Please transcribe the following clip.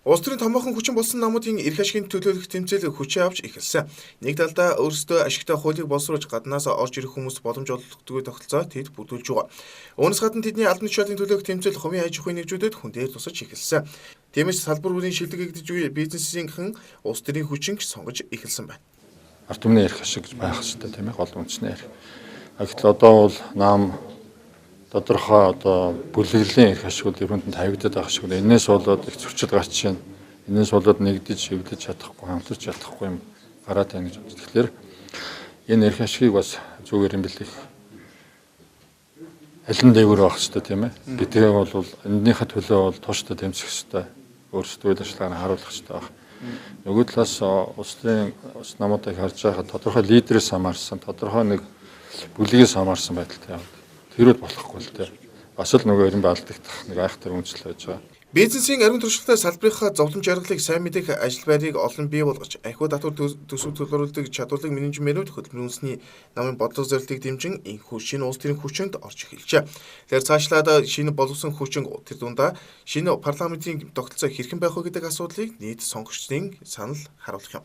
Улс төрийн томоохон хүчин болсон намуудын эрх ашигын төлөөлөх тэмцээл хүчээ авч эхэлсэн. Нэг талдаа өөрсдөө ашигтай хуулийг боловсруулж гаднаас орж ирэх хүмүүст боломж олгохгүй тогтолцоо тэд бүрдүүлж байгаа. Үүнээс гадна тэдний албан тушаалын төлөөлөх тэмцээл хувийн аж ахуйн нэгжүүдэд хүндээр тусаж эхэлсэн. Тиймээс салбар бүрийн шилдэгэгдэж буй бизнесийнхэн улс төрийн хүчинг сонгож эхэлсэн байна. Ард түмний эрх ашиг байх хэрэгтэй тийм ээ, гол үндэсний эрх. Гэтэл одоо бол нам тодорхой бүлэглэлийн эрх ашигуд ерөнхийдөө тавигдаад байгаа шиг. Энээс болоод их зөрчил гарч байна. Энээс болоод нэгдэж шивдэж чадахгүй, хамтарч чадахгүй юм гараад байна гэж боддог. Тэгэхээр энэ эрх ашигыг бас зүгээр юм бэлэх алин дээгүүр байх хэрэгтэй тийм ээ. Гэдгээ бол энэнийхээ төлөө бол тууштай тэмцэх хэрэгтэй. Өөрсдөө үйл ажиллагааг харуулах хэрэгтэй байна. Нөгөө талаас улс төрийн намуудыг харж байхад тодорхой лидерээс хамаарсан, тодорхой нэг бүлгээс хамаарсан байдалтай яваад. Тэр үл болохгүй л дээ. Бас л нөгөө ерөн алдагдах нэг айхтар үндэслэл байж байгаа. Бизнесийн ариун туршлагатай салбарынхаа зовлон жаргалыг сайн мэдэх ажил байрыг олон бий болгож, ахиу татвар төсөв төлбөрүүлдэг чадварлаг менежментүүд хөдөлмөрийн үндэсний намын бодлого зорилтыг дэмжин энэхүү шинэ улс төрийн хүчинд орж эхэлжээ. Тэгэхээр цаашлаад шинэ боловсон хүчин тэр дундаа шинэ парламентын тогтолцоо хэрхэн байх вэ гэдэг асуудлыг нийт сонгогчдын санал харуулах юм.